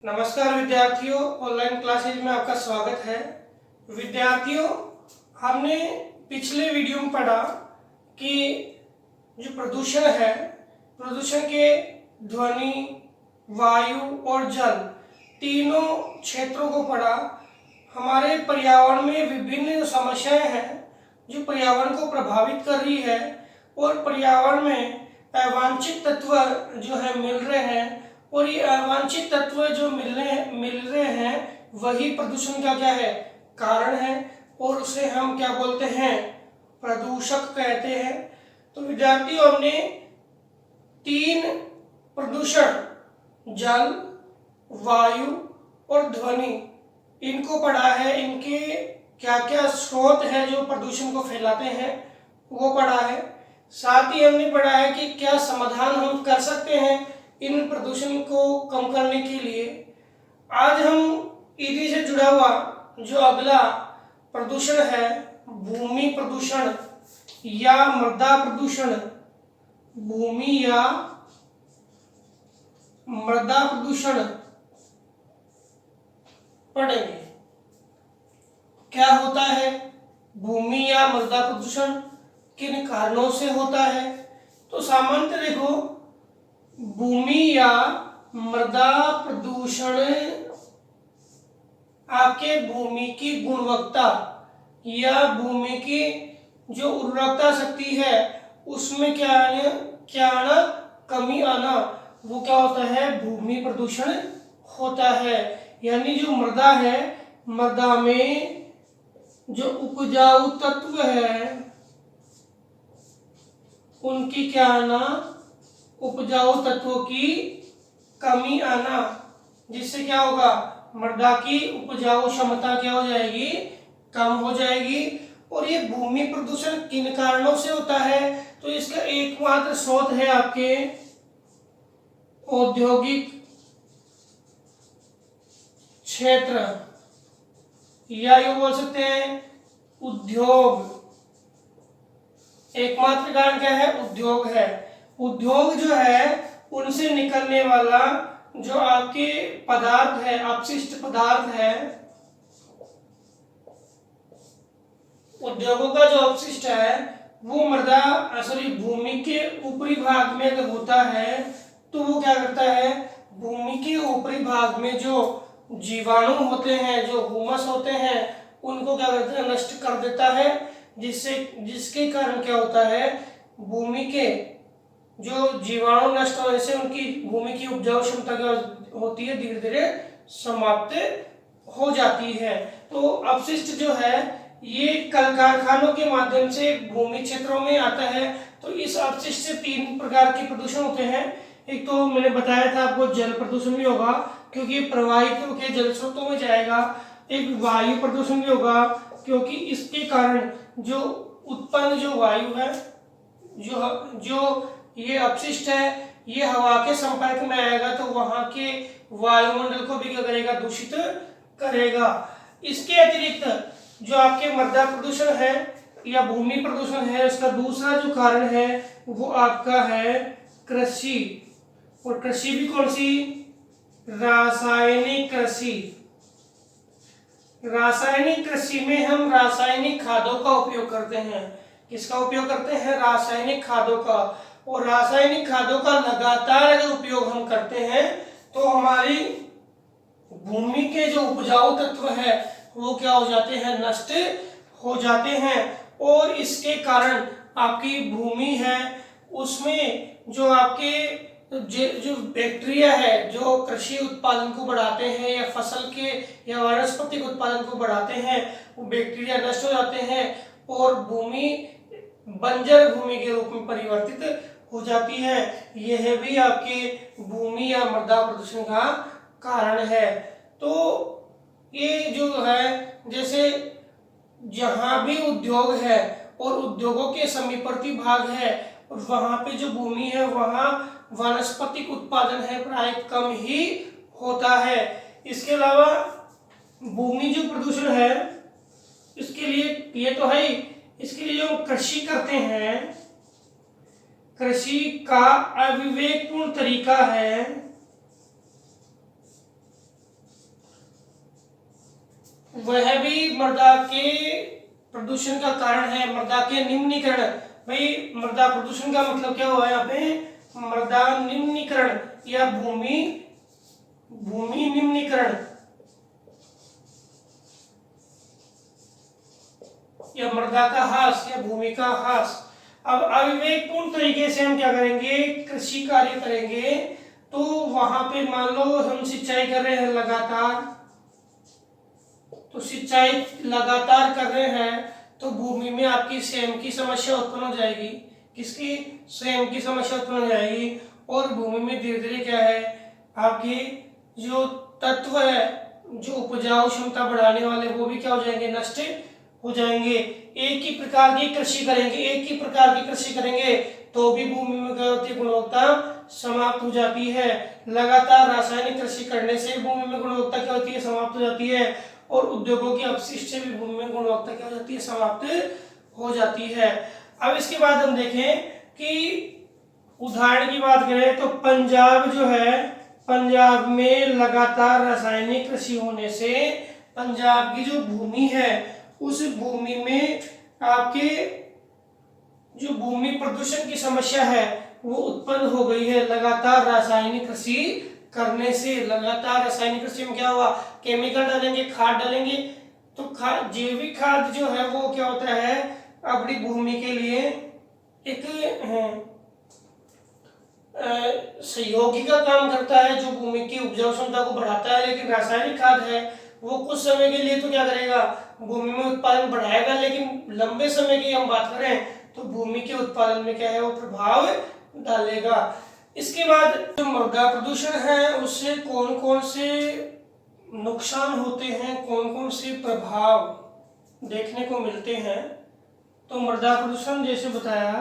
नमस्कार विद्यार्थियों, online classes में आपका स्वागत है। विद्यार्थियों, हमने पिछले वीडियो में पढ़ा कि जो प्रदूषण है, प्रदूषण के ध्वनि, वायु और जल तीनों क्षेत्रों को पढ़ा। हमारे पर्यावरण में विभिन्न समस्याएं हैं जो पर्यावरण को प्रभावित कर रही है और पर्यावरण में अवांछित तत्व जो है मिल रहे हैं और ये अवांछित तत्व जो मिल रहे हैं वही प्रदूषण का क्या है, कारण है और उसे हम क्या बोलते हैं, प्रदूषक कहते हैं। तो विद्यार्थियों, हमने तीन प्रदूषण, जल, वायु और ध्वनि, इनको पढ़ा है। इनके क्या क्या स्रोत है जो प्रदूषण को फैलाते हैं वो पढ़ा है। साथ ही हमने पढ़ा है कि क्या समाधान हम कर सकते हैं इन प्रदूषण को कम करने के लिए। आज हम इसी से जुड़ा हुआ जो अगला प्रदूषण है, भूमि प्रदूषण या मृदा प्रदूषण, भूमि या मृदा प्रदूषण पढ़ेंगे। क्या होता है भूमि या मृदा प्रदूषण, किन कारणों से होता है? तो सामान्यतः देखो, भूमि या मृदा प्रदूषण आपके भूमि की गुणवत्ता या भूमि की जो उर्वरकता शक्ति है उसमें क्या आना, कमी आना, वो क्या होता है, भूमि प्रदूषण होता है। यानी जो मृदा है, मृदा में जो उपजाऊ तत्व है उनकी क्या आना, उपजाऊ तत्वों की कमी आना, जिससे क्या होगा, मृदा की उपजाऊ क्षमता क्या हो जाएगी, कम हो जाएगी। और ये भूमि प्रदूषण किन कारणों से होता है? तो इसका एकमात्र स्रोत है आपके औद्योगिक क्षेत्र, या ये बोल सकते हैं उद्योग। एकमात्र कारण क्या है, उद्योग है। उद्योग जो है उनसे निकलने वाला जो आपके पदार्थ है, अपशिष्ट पदार्थ है, उद्योगों का जो अपशिष्ट है वो भूमि के ऊपरी भाग में अगर होता है तो वो क्या करता है, भूमि के ऊपरी भाग में जो जीवाणु होते हैं, जो ह्यूमस होते हैं, उनको क्या करते हैं, नष्ट कर देता है। जिसके कारण क्या होता है, भूमि के जो जीवाणु नष्ट होने से उनकी भूमि की उपजाऊ क्षमता क्या होती है, धीरे धीरे समाप्त हो जाती है। तो अपशिष्ट जो है ये कल कारखानों के माध्यम से भूमि क्षेत्रों में आता है। तो इस अपशिष्ट से तीन प्रकार के प्रदूषण होते हैं। एक तो मैंने बताया था आपको, जल प्रदूषण भी होगा क्योंकि प्रवाहित होकर जल स्रोतों में जाएगा। एक वायु प्रदूषण भी होगा क्योंकि इसके कारण जो उत्पन्न जो वायु है, जो ये अपशिष्ट है, ये हवा के संपर्क में आएगा तो वहां के वायुमंडल को भी क्या करेगा, दूषित करेगा। इसके अतिरिक्त जो आपके मृदा प्रदूषण है या भूमि प्रदूषण है, उसका दूसरा जो कारण है वो आपका है कृषि। और कृषि भी कौन सी, रासायनिक कृषि। रासायनिक कृषि में हम रासायनिक खादों का उपयोग करते हैं। किसका उपयोग करते हैं, रासायनिक खादों का। और रासायनिक खादों का लगातार अगर उपयोग हम करते हैं तो हमारी भूमि के जो उपजाऊ तत्व है वो क्या हो जाते हैं, नष्ट हो जाते हैं। और इसके कारण आपकी भूमि है उसमें जो आपके जो बैक्टीरिया है जो कृषि उत्पादन को बढ़ाते हैं या फसल के या वानस्पतिक उत्पादन को बढ़ाते हैं, वो बैक्टीरिया नष्ट हो जाते हैं और भूमि बंजर भूमि के रूप में परिवर्तित हो जाती है। यह भी आपके भूमि या मृदा प्रदूषण का कारण है। तो ये जो है, जैसे जहां भी उद्योग है और उद्योगों के समीपवर्ती भाग है और वहां पे जो भूमि है वहां वानस्पतिक उत्पादन है प्राय कम ही होता है। इसके अलावा भूमि जो प्रदूषण है इसके लिए ये तो है ही, इसके लिए जो कृषि करते हैं, कृषि का अविवेकपूर्ण तरीका है वह भी मृदा के प्रदूषण का कारण है। मृदा के निम्नीकरण, भाई मृदा प्रदूषण का मतलब क्या हुआ यहाँ पे, मृदा निम्नीकरण या भूमि निम्नीकरण या मृदा का ह्रास या भूमि का ह्रास। अब अविवेकपूर्ण तरीके से हम क्या करेंगे, कृषि कार्य करेंगे, तो वहां पे मान लो हम सिंचाई कर रहे हैं लगातार, तो सिंचाई लगातार कर रहे हैं तो भूमि में आपकी स्वयं की समस्या उत्पन्न हो जाएगी। किसकी, स्वयं की समस्या उत्पन्न हो जाएगी। और भूमि में धीरे धीरे क्या है, आपके जो तत्व है, जो उपजाऊ क्षमता बढ़ाने वाले, वो भी क्या हो जाएंगे, नष्ट हो जाएंगे। एक ही प्रकार की कृषि करेंगे तो भी भूमि में क्या होती है, गुणवत्ता समाप्त हो जाती है। लगातार रासायनिक कृषि करने से भूमि में गुणवत्ता क्या होती है, समाप्त हो जाती है। और उद्योगों की अपशिष्ट से भी भूमि में गुणवत्ता क्या हो जाती है, समाप्त हो जाती है। अब इसके बाद हम देखें कि उदाहरण की बात करें तो पंजाब जो है, पंजाब में लगातार रासायनिक कृषि होने से पंजाब की जो भूमि है, उस भूमि में आपके जो भूमि प्रदूषण की समस्या है वो उत्पन्न हो गई है। लगातार रासायनिक कृषि करने से, लगातार रासायनिक कृषि में क्या हुआ, केमिकल डालेंगे, खाद डालेंगे, तो जैविक खाद जो है वो क्या होता है, अपनी भूमि के लिए एक सहयोगी का काम करता है, जो भूमि की उपजाऊ क्षमता को बढ़ाता है। लेकिन रासायनिक खाद है वो कुछ समय के लिए तो क्या करेगा, भूमि में उत्पादन बढ़ाएगा, लेकिन लंबे समय की हम बात करें तो भूमि के उत्पादन में क्या है, वो प्रभाव डालेगा। इसके बाद जो मृदा प्रदूषण है उससे कौन कौन से नुकसान होते हैं, कौन कौन से प्रभाव देखने को मिलते हैं। तो मृदा प्रदूषण जैसे बताया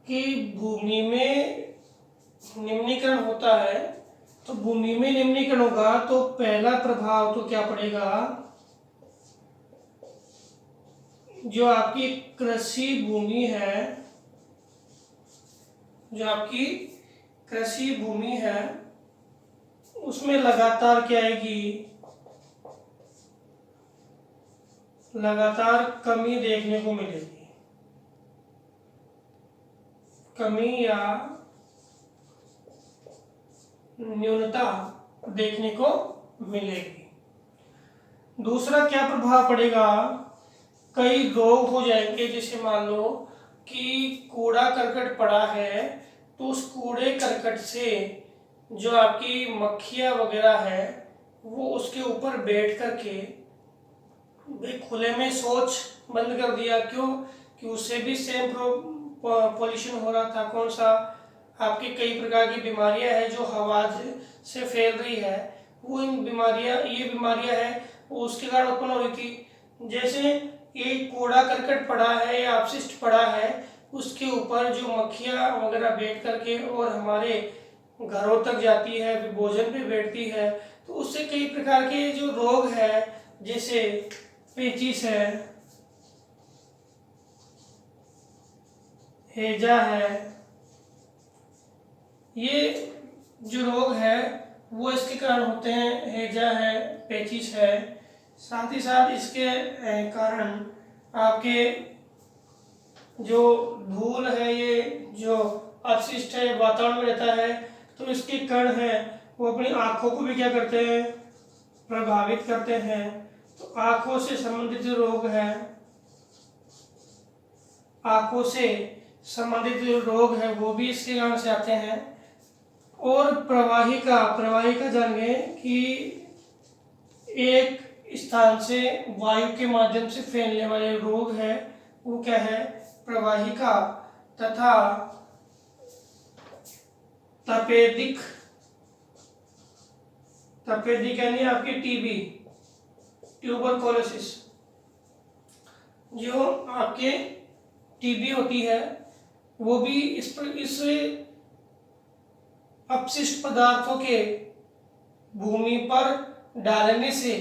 कि भूमि में निम्नीकरण होता है, तो भूमि में निम्नीकरण होगा तो पहला प्रभाव तो क्या पड़ेगा, जो आपकी कृषि भूमि है, जो आपकी कृषि भूमि है उसमें लगातार क्या आएगी, लगातार कमी देखने को मिलेगी, कमी या न्यूनता देखने को मिलेगी। दूसरा क्या प्रभाव पड़ेगा, कई रोग हो जाएंगे। जैसे मान लो कि कूड़ा करकट पड़ा है, तो उस कूड़े करकट से जो आपकी मक्खियाँ वगैरह है वो उसके ऊपर बैठ करके खुले में शौच बंद कर दिया। क्यों, कि उससे भी सेम पॉल्यूशन हो रहा था। कौन सा, आपकी कई प्रकार की बीमारियां हैं जो हवा से फैल रही है, वो ये बीमारियां हैं वो उसके कारण उत्पन्न हो रही थी। जैसे एक कूड़ा करकट पड़ा है या अपशिष्ट पड़ा है, उसके ऊपर जो मक्खियाँ वगैरह बैठ करके और हमारे घरों तक जाती है, भोजन पे बैठती है, तो उससे कई प्रकार के जो रोग है, जैसे पेचिश है, हैजा है, ये जो रोग है वो इसके कारण होते हैं। हैजा है, पेचिश है, साथ ही साथ इसके कारण आपके जो धूल है, ये जो अपशिष्ट है वातावरण में रहता है, तो इसके कण है वो अपनी आँखों को भी क्या करते हैं, प्रभावित करते हैं। तो आँखों से संबंधित जो रोग है, आँखों से संबंधित जो रोग है वो भी इसके कारण से आते हैं। और प्रवाहिका जानेंगे कि एक स्थान से वायु के माध्यम से फैलने वाले रोग है वो क्या है, प्रवाहिका। तथा तपेदिक यानी आपकी टीबी, ट्यूबरकुलोसिस, जो आपके टीबी होती है वो भी इस अपशिष्ट पदार्थों के भूमि पर डालने से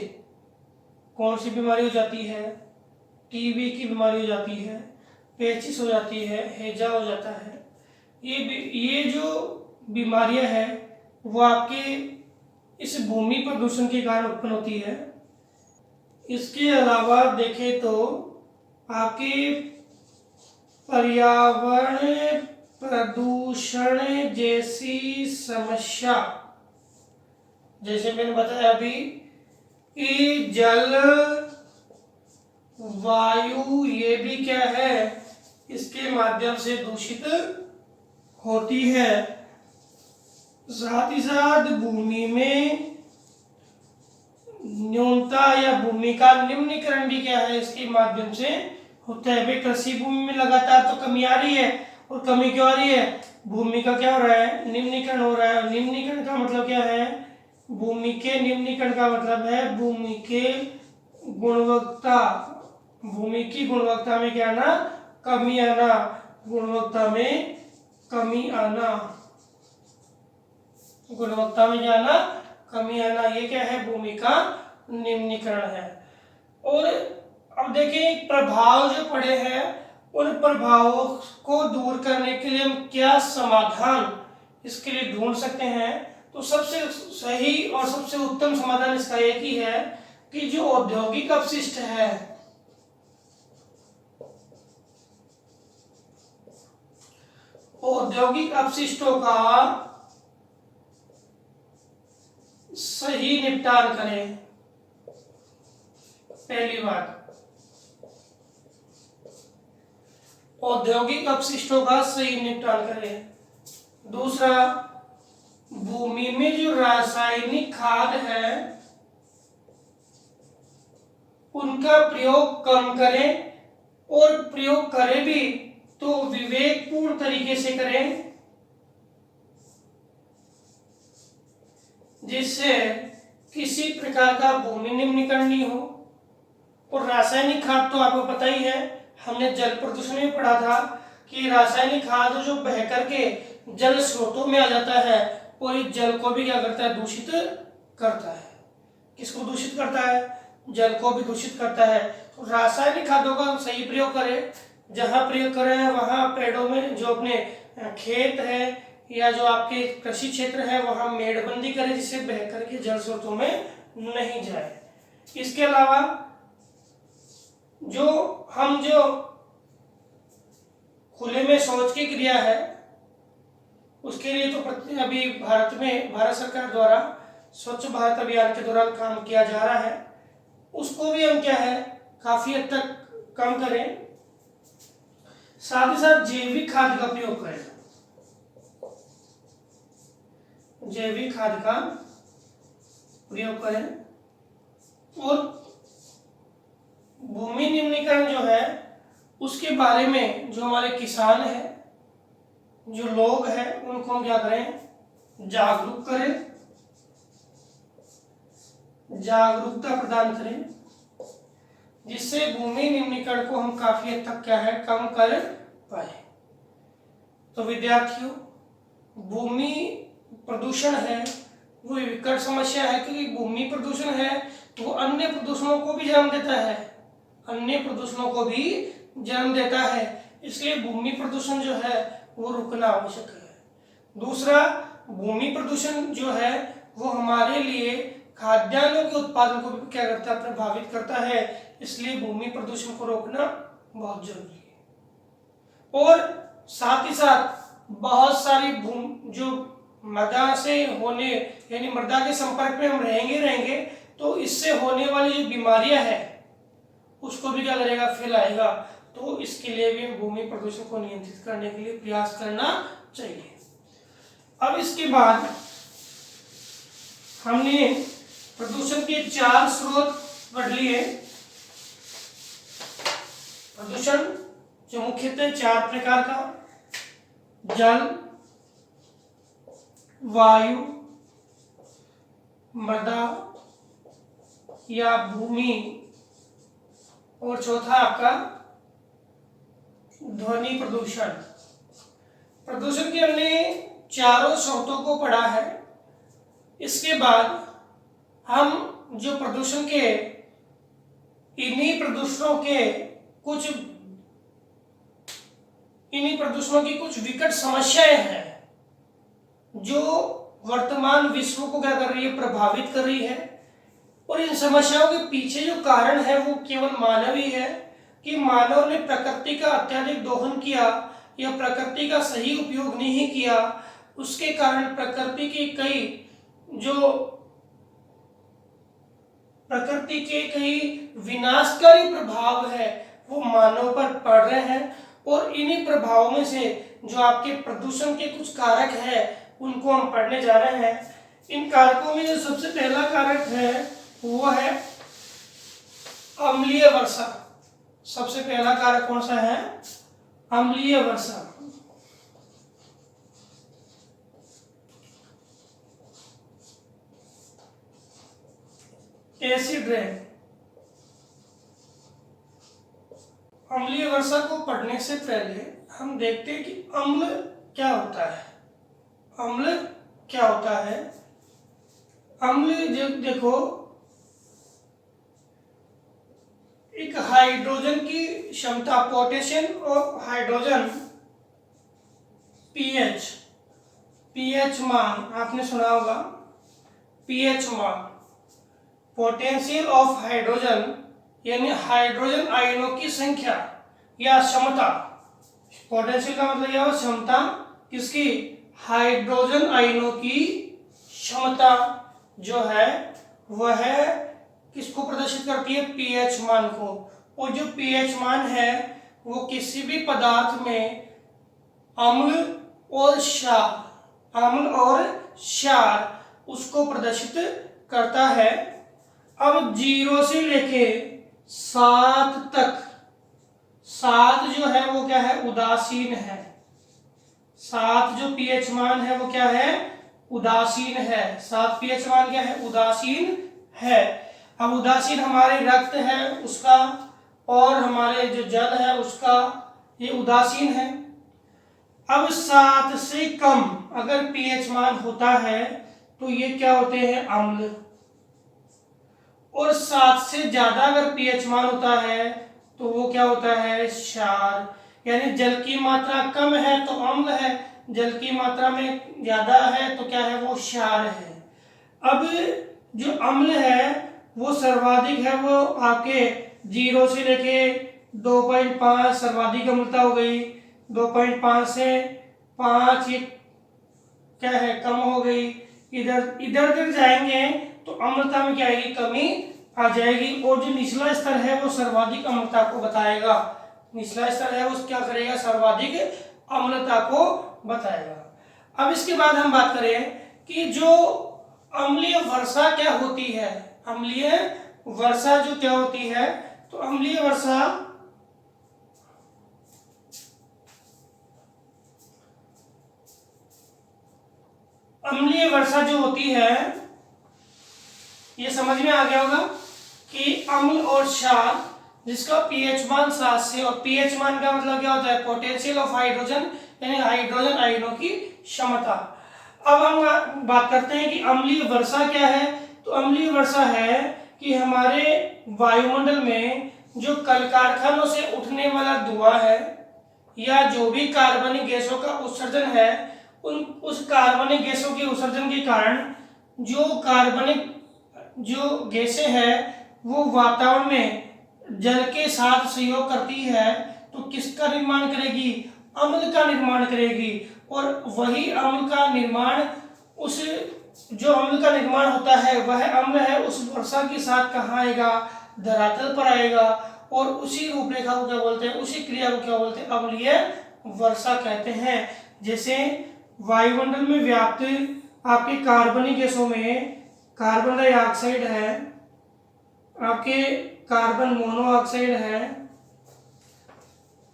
कौन सी बीमारी हो जाती है, टीबी की बीमारी हो जाती है, पेचिश हो जाती है, हैजा हो जाता है। ये जो बीमारियां हैं वो आपके इस भूमि प्रदूषण के कारण उत्पन्न होती है। इसके अलावा देखें तो आपके पर्यावरण प्रदूषण जैसी समस्या, जैसे मैंने बताया अभी कि जल वायु ये भी क्या है, इसके माध्यम से दूषित होती है। साथ ही साथ भूमि में न्यूनता या भूमि का निम्नीकरण भी क्या है, इसके माध्यम से होता है। भाई कृषि भूमि में लगातार तो कमी आ रही है, और कमी क्यों आ रही है, भूमि का क्या हो रहा है, निम्नीकरण हो रहा है। निम्नीकरण का मतलब क्या है, भूमि के निम्नीकरण का मतलब है भूमि के गुणवत्ता, भूमि की गुणवत्ता में क्या आना, कमी आना, गुणवत्ता में कमी आना, गुणवत्ता में जाना, कमी आना, ये क्या है, भूमि का निम्नीकरण है। और अब देखिए प्रभाव जो पड़े हैं, उन प्रभावों को दूर करने के लिए हम क्या समाधान इसके लिए ढूंढ सकते हैं। तो सबसे सही और सबसे उत्तम समाधान इसका एक ही है कि जो औद्योगिक अपशिष्ट है, औद्योगिक अपशिष्टों का सही निपटान करें। पहली बात, औद्योगिक अपशिष्टों का सही निपटान करें। दूसरा, भूमि में जो रासायनिक खाद है उनका प्रयोग कम करें, और प्रयोग करें भी तो विवेकपूर्ण तरीके से करें, जिससे किसी प्रकार का भूमि निम्नीकरण नहीं हो। और रासायनिक खाद तो आपको पता ही है, हमने जल प्रदूषण में पढ़ा था कि रासायनिक खाद जो बह करके जल स्रोतों में आ जाता है और इस जल को भी क्या करता है, दूषित करता है। किसको दूषित करता है, जल को भी दूषित करता है। तो रासायनिक खादों का सही प्रयोग करें, जहां प्रयोग करें वहां पेड़ों में, जो अपने खेत है या जो आपके कृषि क्षेत्र है वहां मेड़बंदी करें, जिससे बह करके जल स्रोतों में नहीं जाए। इसके अलावा जो खुले में शौच की क्रिया है, उसके लिए तो अभी भारत सरकार द्वारा स्वच्छ भारत अभियान के दौरान काम किया जा रहा है, उसको भी हम क्या है, काफी हद तक कम करें। साथ ही साथ जैविक खाद का प्रयोग करें, जैविक खाद का प्रयोग करें। और भूमि निम्नीकरण जो है उसके बारे में जो हमारे किसान हैं, जो लोग हैं, उनको हम क्या करें, जागरूक करें, जागरूकता प्रदान करें, जिससे भूमि निम्नीकरण को हम काफी हद तक क्या है, कम कर पाए। तो विद्यार्थियों, भूमि प्रदूषण है वो विकट समस्या है, क्योंकि भूमि प्रदूषण है वो अन्य प्रदूषणों को भी जन्म देता है, अन्य प्रदूषणों को भी जन्म देता है। इसलिए भूमि प्रदूषण जो है वो रुकना आवश्यक है। दूसरा, भूमि प्रदूषण जो है वो हमारे लिए खाद्यान्नों के उत्पादन को भी क्या करता है, प्रभावित करता है। इसलिए भूमि प्रदूषण को रोकना बहुत जरूरी है। और साथ ही साथ बहुत सारी जो मृदा से होने, यानी मृदा के संपर्क में हम रहेंगे तो इससे होने वाली जो बीमारियां हैं उसको भी क्या करेगा, फैलाएगा। तो इसके लिए भी भूमि प्रदूषण को नियंत्रित करने के लिए प्रयास करना चाहिए। अब इसके बाद हमने प्रदूषण के 4 स्रोत पढ़ लिए। प्रदूषण जो मुख्यतः 4 प्रकार का, जल, वायु, मृदा या भूमि, और चौथा आपका ध्वनि प्रदूषण। प्रदूषण के हमने चारों स्रोतों को पढ़ा है। इसके बाद हम जो प्रदूषण के इन्हीं प्रदूषणों की कुछ विकट समस्याएं हैं जो वर्तमान विश्व को क्या कर रही है, प्रभावित कर रही है। और इन समस्याओं के पीछे जो कारण है वो केवल मानव ही है, कि मानव ने प्रकृति का अत्यधिक दोहन किया या प्रकृति का सही उपयोग नहीं किया। उसके कारण प्रकृति के कई विनाशकारी प्रभाव है वो मानव पर पड़ रहे हैं। और इन्हीं प्रभावों में से जो आपके प्रदूषण के कुछ कारक है उनको हम पढ़ने जा रहे हैं। इन कारकों में जो सबसे पहला कारक है वो है अम्लीय वर्षा। सबसे पहला कारक कौन सा है? अम्लीय वर्षा। Acid rain. अम्लीय वर्षा को पढ़ने से पहले हम देखते हैं कि अम्ल क्या होता है। अम्ल क्या होता है? अम्ल जब देखो एक हाइड्रोजन की क्षमता, पोटेशियम और हाइड्रोजन पीएच मान आपने सुना होगा। पीएच मान पोटेंशियल ऑफ हाइड्रोजन यानी हाइड्रोजन आयनों की संख्या या क्षमता। पोटेंशियल का मतलब यह क्षमता किसकी? हाइड्रोजन आयनों की क्षमता जो है वह किसको प्रदर्शित करती है? पीएच मान को। और जो पीएच मान है वो किसी भी पदार्थ में अम्ल और क्षार उसको प्रदर्शित करता है। अब 0 से लेके 7 तक, 7 जो है वो क्या है? उदासीन है। 7 जो पीएच मान है वो क्या है? उदासीन है। 7 पीएच मान क्या है? उदासीन है। अब उदासीन हमारे रक्त है उसका और हमारे जो जल है उसका, ये उदासीन है। अब 7 से कम अगर पीएच मान होता है तो ये क्या होते हैं? अम्ल। और 7 से ज्यादा अगर पीएच मान होता है तो वो क्या होता है? क्षार। यानी जल की मात्रा कम है तो अम्ल है, जल की मात्रा में ज्यादा है तो क्या है? वो क्षार है। अब जो अम्ल है वो सर्वाधिक है, वो आपके 0 से लेके 2.5 सर्वाधिक अम्लता हो गई। 2.5 से 5 ये क्या है? कम हो गई। इधर जाएंगे तो अम्लता में क्या आएगी? कमी आ जाएगी। और जो निचला स्तर है वो सर्वाधिक अम्लता को बताएगा। निचला स्तर है वो क्या करेगा? सर्वाधिक अम्लता को बताएगा। अब इसके बाद हम बात करें कि जो अम्लीय वर्षा क्या होती है। अम्लीय वर्षा जो क्या होती है, तो अम्लीय वर्षा जो होती है, ये समझ में आ गया होगा कि अम्ल और क्षार जिसका पीएच मान 7 से, और पीएच मान का मतलब क्या होता है? पोटेंशियल ऑफ हाइड्रोजन यानी हाइड्रोजन आयनों की क्षमता। अब हम बात करते हैं कि अम्लीय वर्षा क्या है। तो अम्लीय वर्षा है कि हमारे वायुमंडल में जो कल कारखानों से उठने वाला धुआं है या जो भी कार्बनिक गैसों का उत्सर्जन है, उस कार्बनिक गैसों के उत्सर्जन के कारण जो गैसें हैं वो वातावरण में जल के साथ सहयोग करती है तो किसका निर्माण करेगी? अम्ल का निर्माण करेगी। और वही अम्ल का निर्माण जो अम्ल का निर्माण होता है वह अम्ल है उस वर्षा के साथ कहाँ आएगा? धरातल पर आएगा। और उसी रूपरेखा को क्या बोलते हैं? उसी क्रिया को क्या बोलते हैं? अम्लीय वर्षा कहते हैं। जैसे वायुमंडल में व्याप्त आपके कार्बनिक गैसों में कार्बन डाइऑक्साइड है, आपके कार्बन मोनोऑक्साइड है,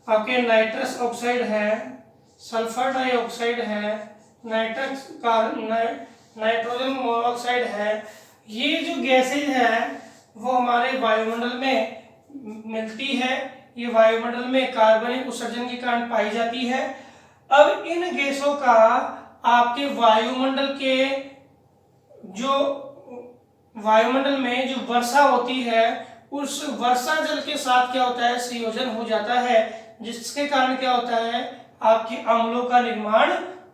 आपके नाइट्रस ऑक्साइड है, सल्फर डाइऑक्साइड है, नाइट्रोजन मोनोऑक्साइड है। ये जो गैसेज है वो हमारे वायुमंडल में मिलती है। ये वायुमंडल में कार्बनिक उत्सर्जन के कारण पाई जाती है। अब इन गैसों का आपके वायुमंडल में जो वर्षा होती है उस वर्षा जल के साथ क्या होता है? संयोजन हो जाता है, जिसके कारण क्या होता है? आपके अम्लों का निर्माण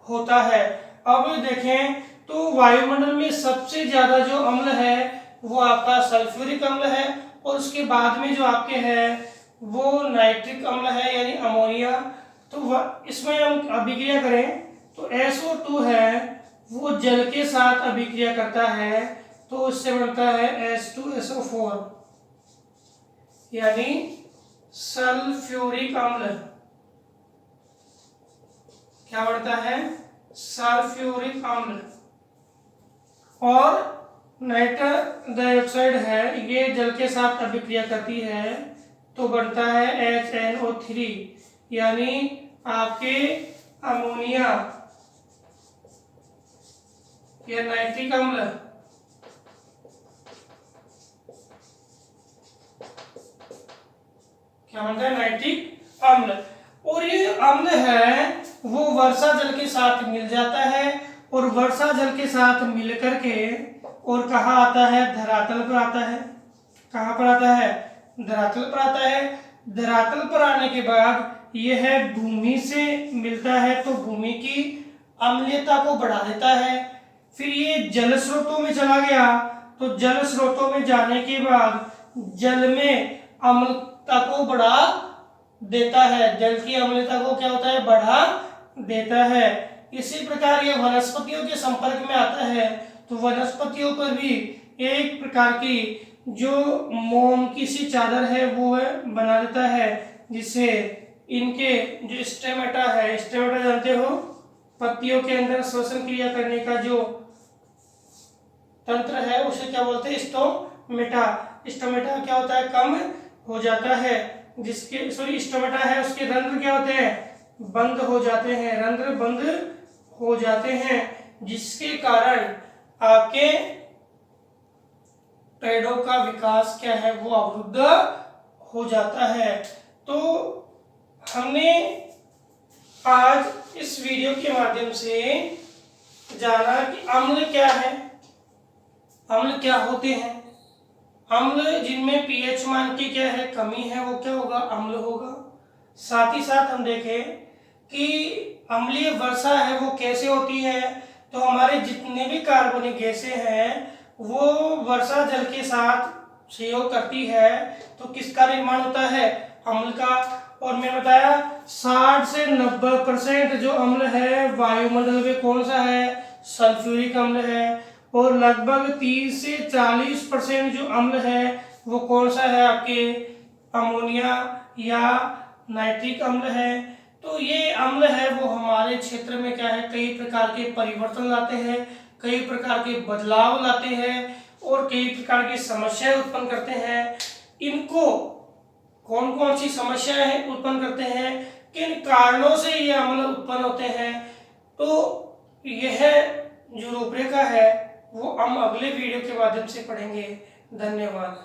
होता है। अब देखें तो वायुमंडल में सबसे ज्यादा जो अम्ल है वो आपका सल्फ्यूरिक अम्ल है, और उसके बाद में जो आपके है वो नाइट्रिक अम्ल है यानी अमोनिया। तो इसमें हम अभिक्रिया करें तो SO2 है वो जल के साथ अभिक्रिया करता है, तो उससे बनता है H2SO4 यानी सल्फ्यूरिक अम्ल। क्या बनता है? सल्फ्यूरिक अम्ल। और नाइट्रस डाइऑक्साइड है ये जल के साथ अभिक्रिया करती है तो बनता है HNO3 यानी आपके अमोनिया या नाइट्रिक अम्ल। क्या बनता है? नाइट्रिक अम्ल। और ये अम्ल है वो वर्षा जल के साथ मिल जाता है, और वर्षा जल के साथ मिल करके और कहाँ आता है? धरातल पर आता है। कहाँ पर आता है? धरातल पर आता है। धरातल पर आने के बाद यह है भूमि से मिलता है तो भूमि की अम्लीयता को बढ़ा देता है। फिर ये जल स्रोतों में चला गया तो जल स्रोतों में जाने के बाद जल में अम्लता को बढ़ा देता है। जल की अम्लता को क्या होता है? बढ़ा देता है। इसी प्रकार ये वनस्पतियों के संपर्क में आता है तो वनस्पतियों पर भी एक प्रकार की जो मोम की सी चादर है वो है बना देता है, जिससे इनके जो स्टेमेटा है, स्टेमेटा जानते हो पत्तियों के अंदर श्वसन क्रिया करने का जो तंत्र है उसे क्या बोलते हैं? स्टोमेटा। स्टोमेटा क्या होता है? कम हो जाता है, जिसके स्टोमेटा है उसके रंध्र क्या होते हैं? बंद हो जाते हैं, रंध्र बंद हो जाते हैं, जिसके कारण आपके पेड़ों का विकास क्या है? वो अवरुद्ध हो जाता है। तो हमने आज इस वीडियो के माध्यम से जाना कि अम्ल क्या है, अम्ल क्या होते हैं। अम्ल जिनमें पीएच मान की क्या है? कमी है, वो क्या होगा? अम्ल होगा। साथ ही साथ हम देखें कि अम्लीय वर्षा है वो कैसे होती है, तो हमारे जितने भी कार्बनिक गैसें हैं वो वर्षा जल के साथ सहयोग करती है तो किसका निर्माण होता है? अम्ल का। और मैं बताया 60 से 90% जो अम्ल है वायुमंडल में कौन सा है? सल्फ्यूरिक अम्ल है। और लगभग 30 से 40% जो अम्ल है वो कौन सा है? आपके अमोनिया या नाइट्रिक अम्ल है। तो ये अम्ल है वो हमारे क्षेत्र में क्या है? कई प्रकार के परिवर्तन लाते हैं, कई प्रकार के बदलाव लाते हैं और कई प्रकार की समस्याएं उत्पन्न करते हैं। इनको कौन कौन सी समस्याएं उत्पन्न करते हैं, किन कारणों से ये अम्ल उत्पन्न होते हैं, तो यह जो रूपरेखा है वो हम अगले वीडियो के माध्यम से पढ़ेंगे। धन्यवाद।